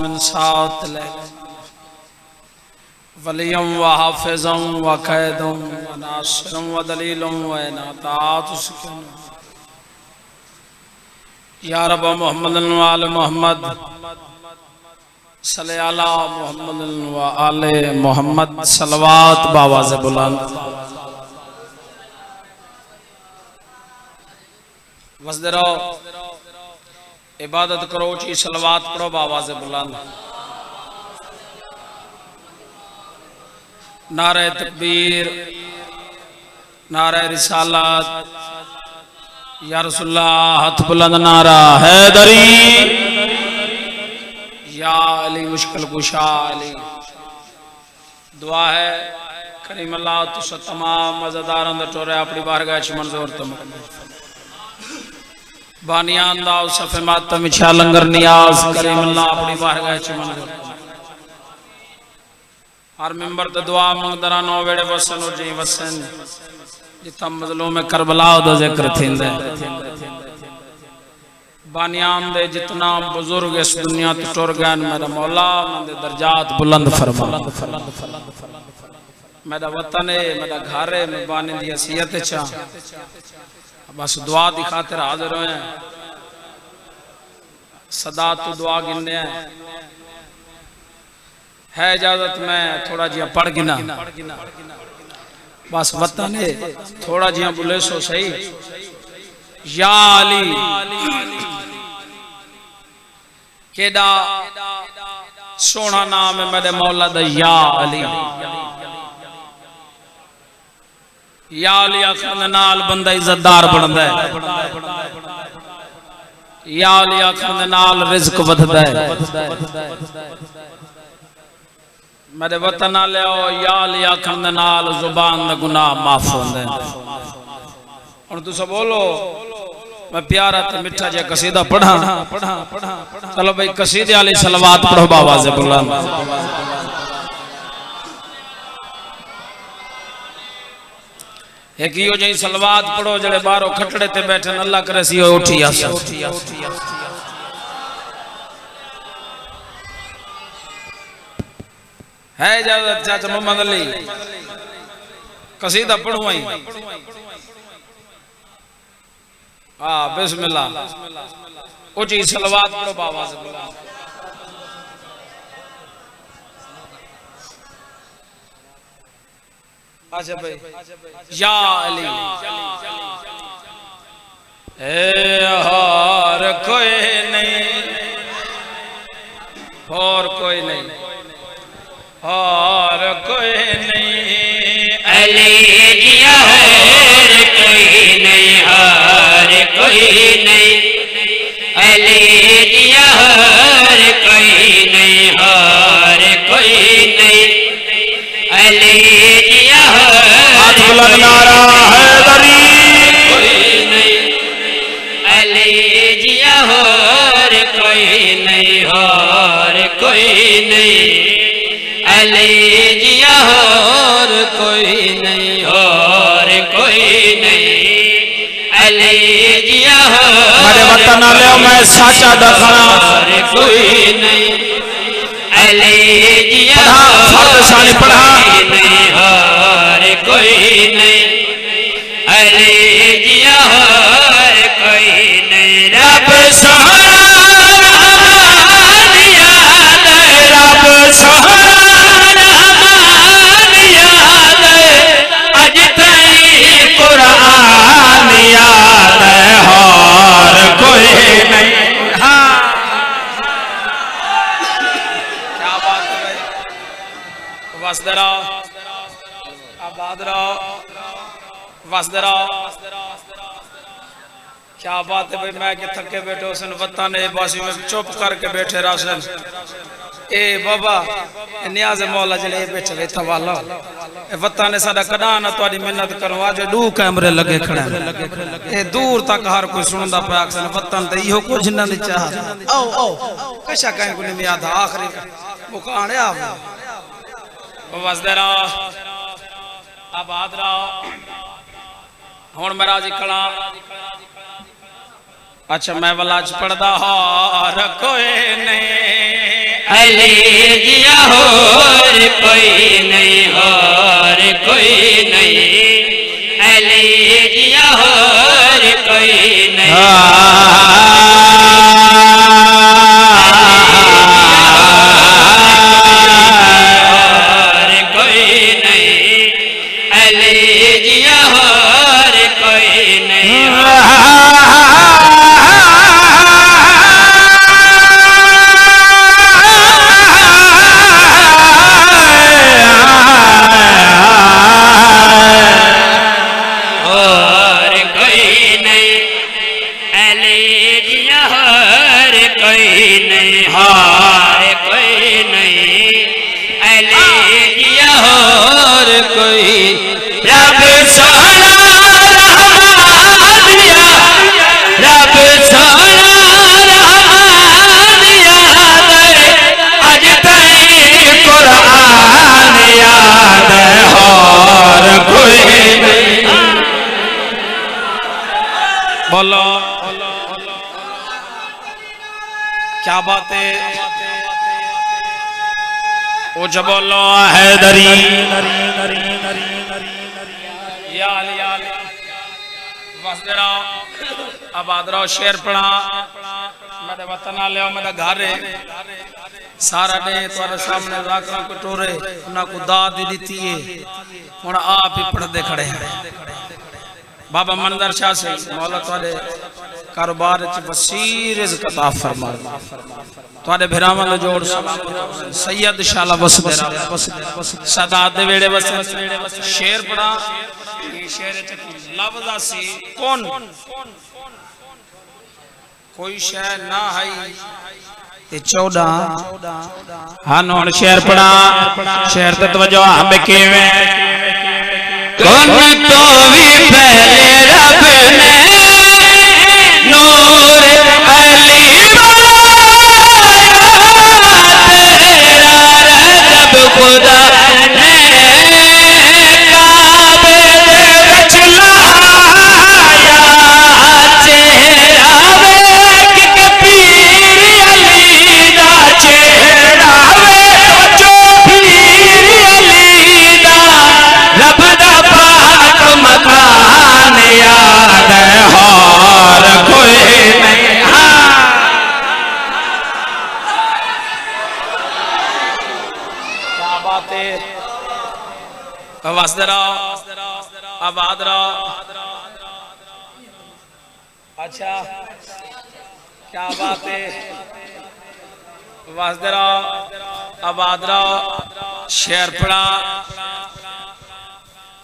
मिन सात ले वलियम व हाफिज़म व कैदम व नासिरम व दलीलम व इनातात सुकून या रब मोहम्मद व आले मोहम्मद सल्ले अला मोहम्मद व आले मोहम्मद सलवात बावाज़ बुलंद वसदे रहो इबादत करो ची सलवात पढ़ो बावाज़ बुलंद नारे तकबीर नारे रिसालत या रसूलुल्लाह हाथ बुलंद नारा हैदरी या अली मुश्किल कुशा अली दुआ है करीम अल्लाह तुस तमाम मज़ेदार अंदर टोरे अपनी बारगाह च मंजूर तम बानियान दा सफे मातम इच्छा लंगर नियाज करीम अल्लाह अपनी बारगाह च मंजूर हर मेंबर ते दुआ मंगदरा नो वेड़े वसन हो जी वसन जिथा मजलूम करबला दा जिक्र थिंदे बानियान दे जितना बुजुर्ग इस दुनिया ते टुर गए मेरा मौला उनके दर्जात बुलंद फरमा मेरा वतन है मेरा घर है मैं बानी दी हसीयत चा बस दुआ दी खातिर हाजिर होए सदा तू दुआ गिनने है इजाजत मैं थोड़ा जिया पढ़ गिना बस वतन है थोड़ा जिया बुले सो सही या अली केड़ा सोना नाम है मेरे मौला दा या अली आखन नाल बंदा इज्जतदार बनदा है या अली आखन नाल रिज़्क वधदा है मेरे वतन आले या अली आखन नाल जुबान दा गुनाह माफ होंदा है हुण तुसा बोलो मैं प्यारा ते मिठा जे कसीदा पढ़ा चलो भाई कसीदे वाली सलवात पढ़ो बावाज़ बुलंद एक यो जी सलवात पढ़ो जड़े बारो खटड़े ते बैठे अल्लाह करे सी उठी आसा है इजाजत चाचा मोहम्मद अली कसीदा पढ़ो आई हाँ बिस्मिल्लाह उची सलवात पढ़ो बावाज़ बुलंद अच्छा भाई या अली और कोई नहीं और कोई नहीं और कोई नहीं अली जिया और कोई नहीं और कोई नहीं अली जिया और कोई नहीं और कोई नहीं अली जिया हाथ बुलंद नारा हैदरी कोई नहीं अली जिया और कोई नहीं और कोई नहीं अली जिया और कोई नहीं और कोई नहीं अली जिया मेरे वतन आले मैं साचा दखना और कोई नहीं अली जिया फर्द सानी पढ़ा नहीं और कोई नहीं अली जिया और कोई नहीं रब सोहरा दिया रब सोहरा कुरान याद और कोई नहीं हाँ क्या बात है भाई वसदरा आबाद रहो वसदरा क्या बात है भाई मैं के थके बैठे सन वतन ने बासी में चुप करके बैठे रासन ए बाबा नियाज मौला जड़े बैठे वेथा वाला ए वतन ने साडा कदा ना तोड़ी मेहनत करो आज दू कैमरे लगे खड़े ए दूर तक हर कोई सुनदा पे अक्सर वतन ते इहो कुछ ना दी चाह आओ आओ कैसा कहे को नहीं याद आखिरी मुकाने आ वसदरा आबाद रहो हुण मेरा जी खड़ा अच्छा मैं वाला पढ़दा और कोई नहीं अली जिया और कोई नहीं, और कोई नहीं, अली जिया और कोई नहीं, और कोई नहीं, अली जिया और कोई नहीं। रब सोना रहमान दिया, रब सोना रहमान याद अज तई कुरान याद और कोई नहीं। बोलो क्या बात है। वो जब बोलो हैदरी वसदरा आबाद रहो शेर पढ़ा मेरे वतन आले मेरा घर है सारा डे तुम्हारे सामने राखा कटोरे ना को दाद दी दी है हुन आप ही पढ़ते खड़े हैं। बाबा मंदर शाह से मौला तुम्हारे कारोबार च वसीर रिज़्क़ अता फरमाए। तुम्हारे भिरावां दा जोड़ सैयद शाला वसदरा सदात दे वेड़े वसन शेर पढ़ा ये शेर च लफ्ज़ सी कौन कोई शय ना है ते 14 हन हुन शेर पढ़ा शेर ते तवज्जो हम केवें कौन तो भी पहले रब ने नूर अली तेरा रब खुदा ने काबे विच लाया चेहरा वेख के पीर अली दा चेहरा वेख पीर अली दा रब दा पाक मकान याद और कोई नहीं। क्या बात है। वसदरा आबाद रहो। अच्छा क्या बात है। वसदरा आबाद रहो शेर पढ़ा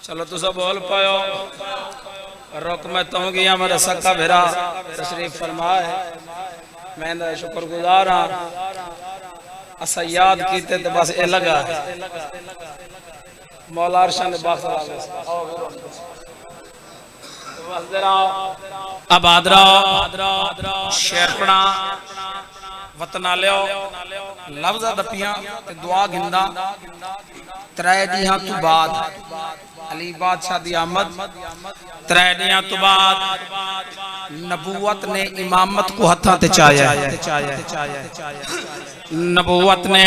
चलो तुसा बोल पायो रुक मैं तुम गया मेरा सक्का भेरा तशरीफ फरमाए मैं शुक्रगुजार हाँ असा याद कीते तो बस ये लगा मौला अरशा ने आबाद रहो शेर पढ़ा वतन आलियो लफ्ज़ दपियां ते दुआ गिंदा त्रै दिहां तू बाद अली बादशाह दी आमद त्रै दिहां तू बाद नबूवत ने इमामत को हथा ते चाया नबूवत ने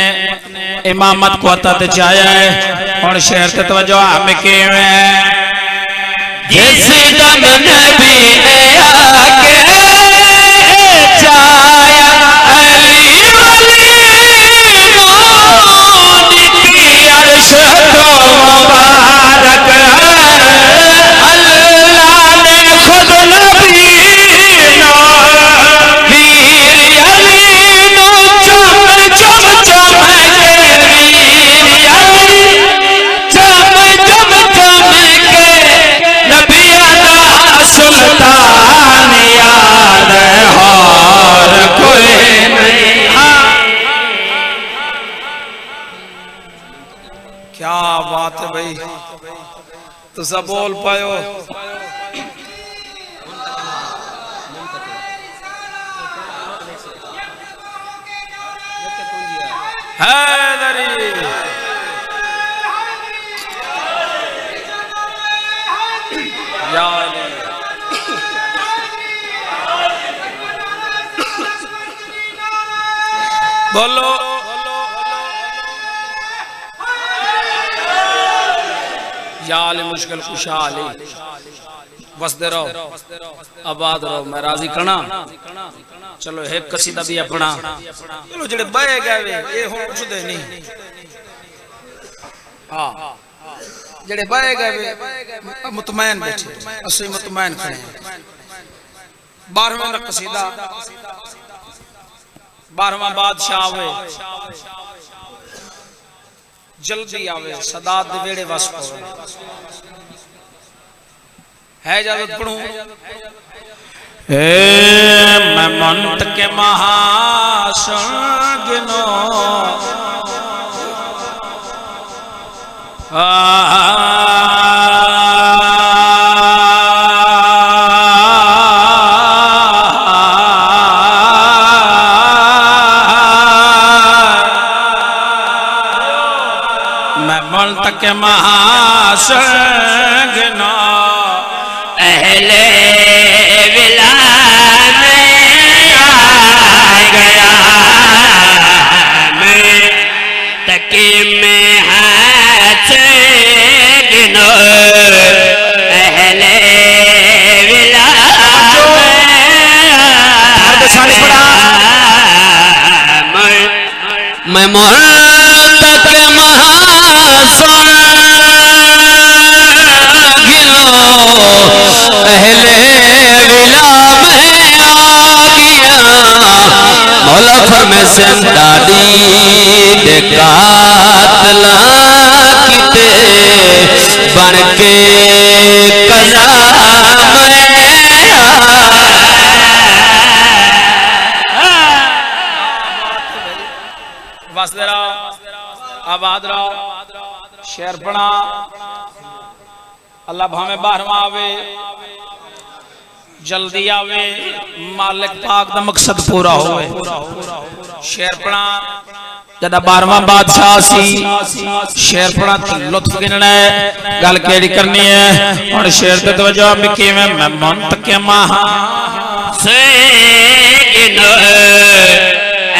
इमामत को हथा ते चाया है और शेर ते तवज्जो हम केवें जिस दम नबी ने आके चाया अली वली मौद की अर्श को मुबारक अल्लाह ने खुद नबी नो वीर अली नो चम चम चम के वीर अली चम चम चम के नबिया दा सुल्तान याद और कोई नहीं। क्या बात है भाई तुसा बोल पायो हैदरी या अली बोलो या अली मुश्किल कुशा अली वसदे रहो आबाद रहो मैं राजी करना चलो एक कसीदा भी अपना चलो जेड़े बह गए ये हुण उठदे नहीं हां जेड़े बह गए मुतमैन बैठे असली मुतमैन खड़े 12वां कसीदा 12वां बादशाह आवे जल्दी आवे सदात दे वेड़े वस पवे है इजाजत पढ़ूं मैं मंत के महासन गिनो मैं मंत के महासन गिनो अहले विला में आ गया मैं तकी में हाथ गिनो अहले विला मैं मोहब्बत के महासन गिनो अहले विला में आ गया मौला फरमे से दादी दे कातला किते बन के कजा वसदे रहो आबाद रहो शेर बना अल्लाह भावे 12वां आवे जल्दी आवे मालिक पाक दा मकसद पूरा होवे शेर पढ़ा जदा 12वां बादशाह सी शेर पढ़ा तो लुत्फ गिनना है गल केड़ी करनी है हुन शेर ते तवज्जो मिकी में मैं मंत के महा से गिनो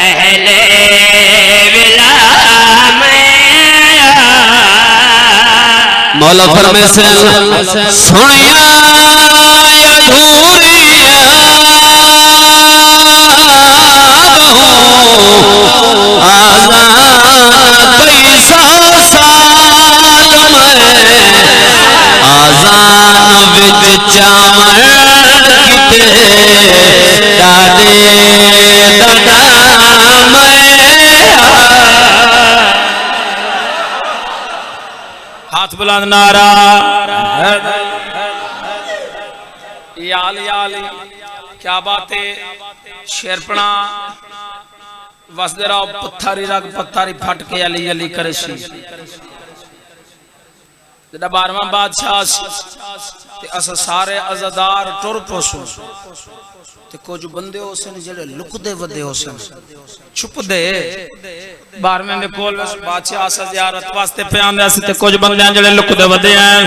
अहले विला में मौला फरमे से सुनिया हाथ बुलंद नारा याल याल क्या बात है शेरपना वसदे रहो पत्थरी रग पत्थरी फट के अली अली करे सी जदा 12वां बादशाह ते अस सारे अज़ादार टुर पोसो ते कुछ बंदे होसन जेड़े लुकदे वदे होसन छुपदे 12वें दे कोल बादशाह अस ज़ियारत वास्ते पे आंदे ते कुछ बंदे जेड़े लुकदे वदे हैं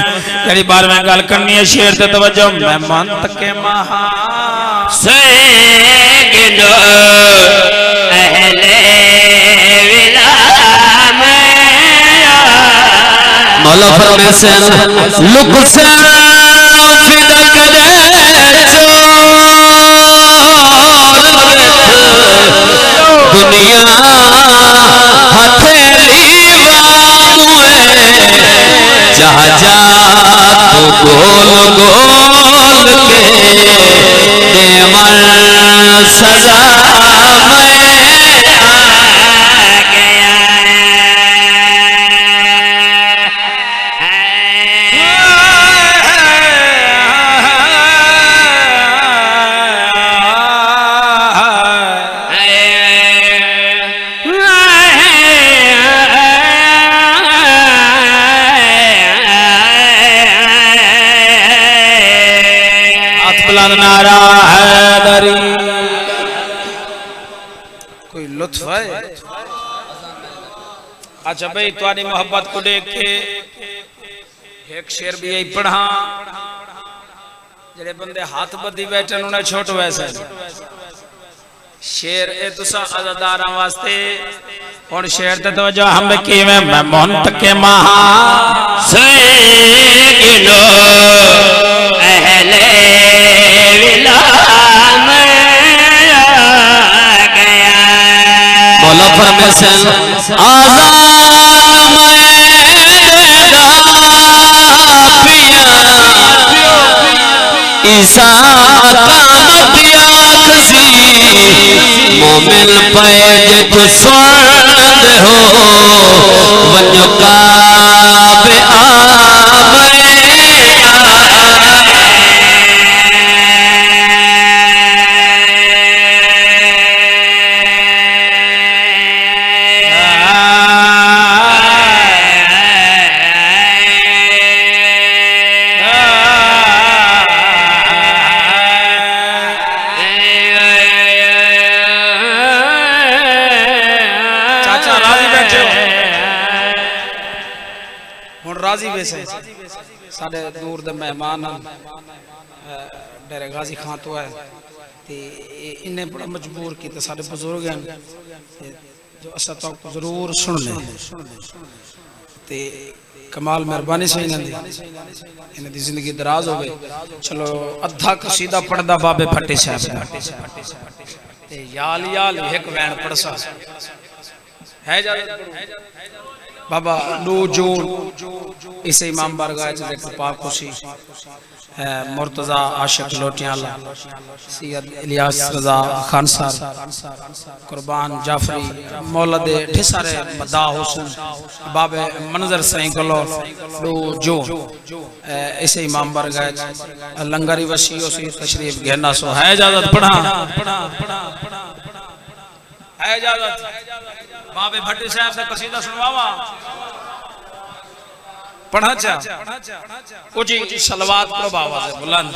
जेड़ी 12वें गल करनी है शेर ते तवज्जो मैं मंत के महा से गिनो अहले विला मौला फरमे से लुक से फिदा करे दुनिया हथेली जहा जा तो गोल गोल के देवन सजा नारा हैदरी कोई लुत्फ है अच्छा भाई तुम्हारी मोहब्बत को देख के एक शेर भी यही पढ़ा जेड़े बंदे हाथ बदी बैठे उन्हें छोट वैसे शेर ए तुसा अज़ादारां वास्ते हुण शेर ते तवज्जो हम की मैं मंत के महा सुनो अहले विला में आ गया। मौला फरमाते आज़ाद ईसा मोमिन पैज पुसंद हो वञो काबे राजी वैसे साढ़े दूर दे मेहमान डेरे गाजी खां तो है ते इन्हें बड़ा मजबूर की ते साढ़े बुजुर्ग हैं जो असा तो जरूर सुन ले ते कमाल मेहरबानी से इन्हें दी जिंदगी दराज हो गई। चलो अद्धा कसीदा पढ़दा बाबे भट्टी साहब ते याल याल एक वैन पढ़सा है जा बाबा 2 जून इसे इमाम बारगाह च देख पाक खुशी मुर्तजा आशिक लोटियाला सैयद इलियास रजा खान साहब कुर्बान जाफरी मौलद ठिसारे मदा हुसैन बाबे मंजर सही कलो 2 जून इसे इमाम बारगाह लंगरी वसीओ से तशरीफ घेना सो है इजाजत पढ़ा है इजाजत बाबे भट्टी साहब का कसीदा सुनवावा पढ़ा चा ऊंची सलवात प्रभाव से बुलंद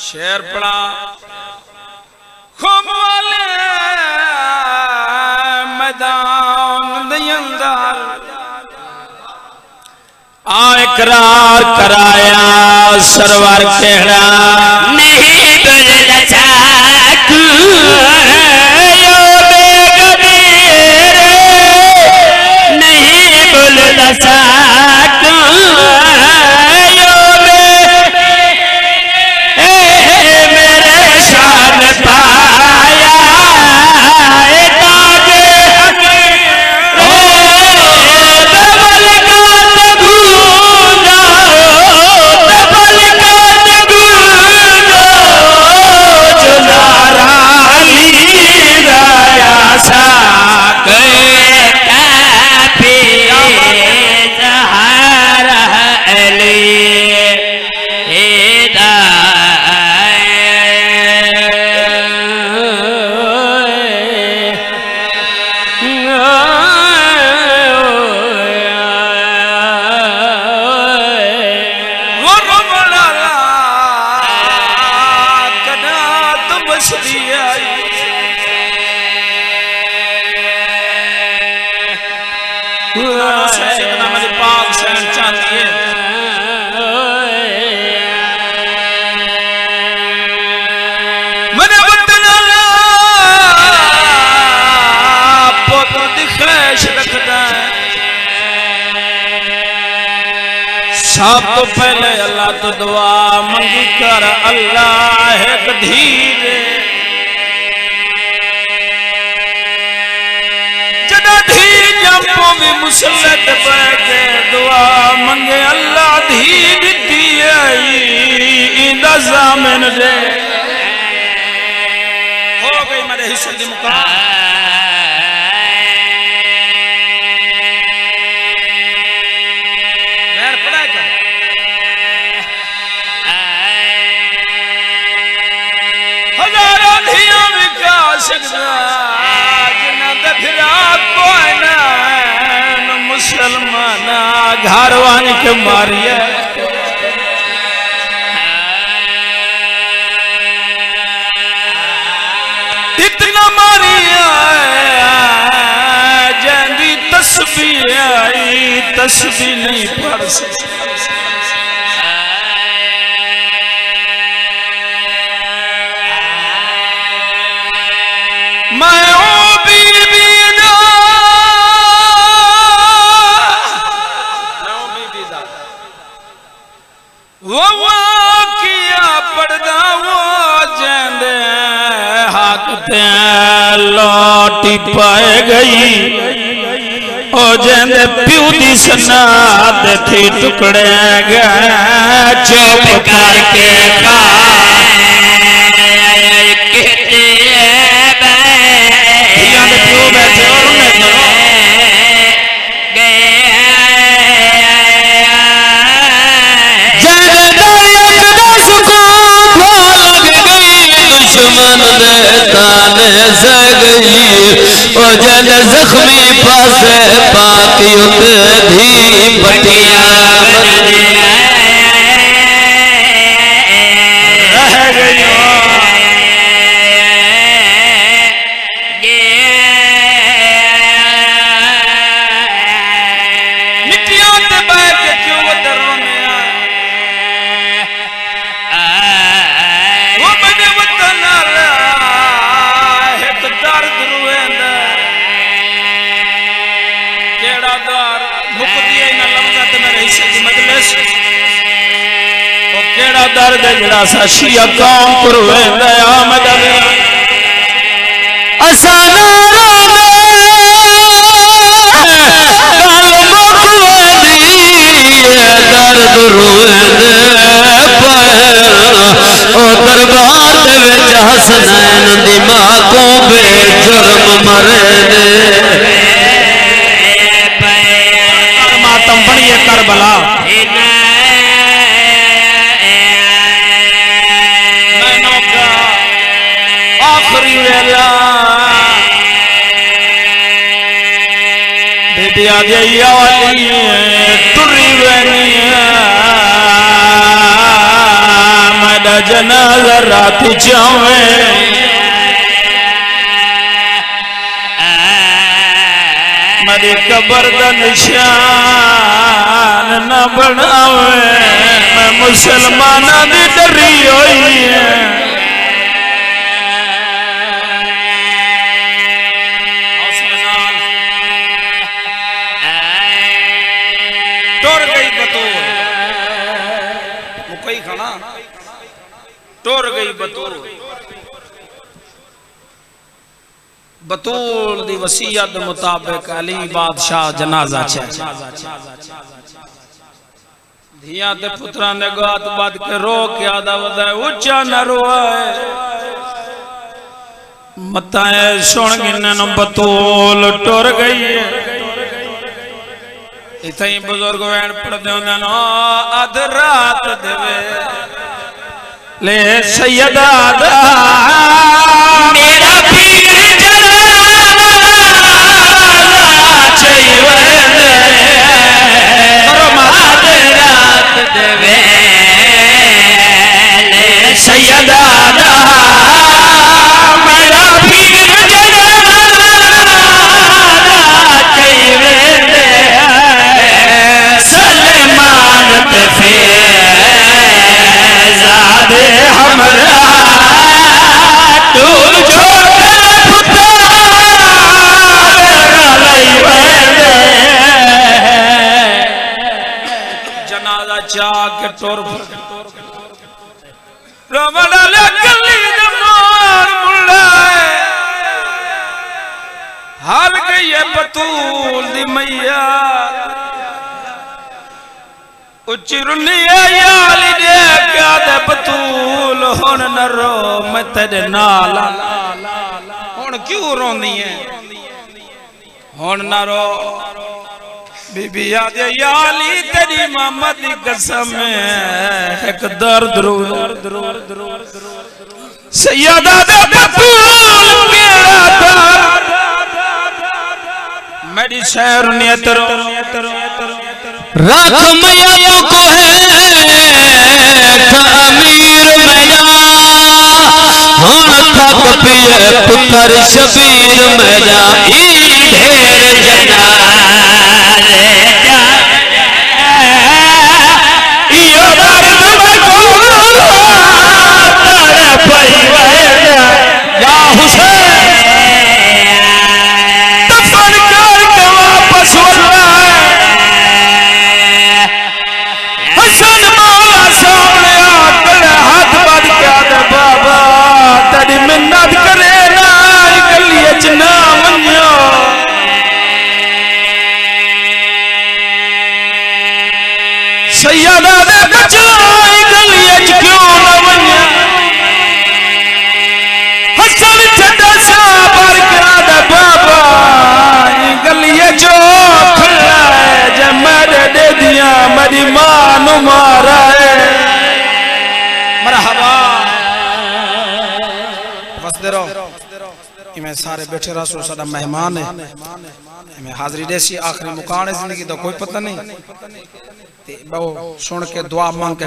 शेर पड़ा खूब वाले मैदान दे अंदर आ इकरार कराया सरवर केड़ा नहीं बोल चाकू यो बेगबीर नहीं बोल चाकू सब तो पहले अल्लाह तो दुआ मंगी कर अल्लाह एक धीरे जदा धी जंपों भी मुसलत बैठे दुआ मंगे अल्लाह धी दी इंदा जामिन रे हो गई मेरे हिस्से की मुकाम मुसलमान घर वानी के मारिया इतना मारिया जंदी तस्बीह आई तस्बीह नहीं पढ़ सकती लौटी पाए गई ओ जेंदे प्यू दी सनात थी टुकड़े गए चुप करके खा प्यू बैठे और जन जख्मी पासे पाती धी पटिया रह गई मिट्टियां ते बैठ के क्यों रोने वो बने वतन एक दर्द रुएंदा केड़ा द्वार मुक दिए न लफ्ज़त मेरे हिस्से की मजलिस ओ केड़ा दर्द जड़ा सा शिया कौम पर वेंदा आमद असाना दर्द रुएंदे ओ दरबार दे विच हसनैन दी मां को बेजुर्म मरे मातम पढ़िए करबला आखिरी वेला बेटिया जइया वाली तुरी वेनी मेरा जनाजा रात जावे मेरी कबर का निशान न बनावे मैं मुसलमाना दी डरी होई है टोर गई बतूल मुकई खाना टोर गई बतूल बतूल दी वसीयत मुताबिक अली बादशाह जनाजा छे धिया ते पुत्रा ने गात बात के रो के आदा वदा ऊंचा न रोए मताए सुन गिनन बतूल टुर गई इथई बुजुर्ग वैन पढ़दे होंदे न अध रात देवे ले सैयदा दा मेरा पीर सैयदा दा मेरा पीर सलमान पे फैज़ादे हमरा टूल छोड़ टोर रमडाले गली दमार मुल्ला हाल गई है बतूल दी मैया उचिरुनी याली दे क्या दे बतूल हुन न रो मैं तेरे नाल हुन क्यों रोंदी है हुन न रो बीबी आदे याली तेरी मामा दी कसम एक दर्द रो सैयदा दे बतूल केड़ा दर्द मेरी शहर नियत रो रख मैया को है अमीर मैया हम थक पिए पुत्र शबीर मैया ढेर जनाजे यो दर्द तारे परिवार या हुसैन दफन करके वापस वल्ला हसन मौला सामने आकर हाथ बांध के आदे बाबा तेरी मिन्नत करे ना गलिए च ना वन्यो सैयदा दे बचाई गलिए च क्यों ना वन्यो हसन छड़ा सा बार के आदे बाबा गलिए चो खड़ा है जे मेरे दे दिया मेरी मां नु मारा है मरहबा बसदे रहो इमें सारे बैठे रहो साडा मेहमान है इमें हाजिरी देसी आखिरी मुकाम है जिंदगी दा कोई पता नहीं ते बहु सुन के दुआ मांग के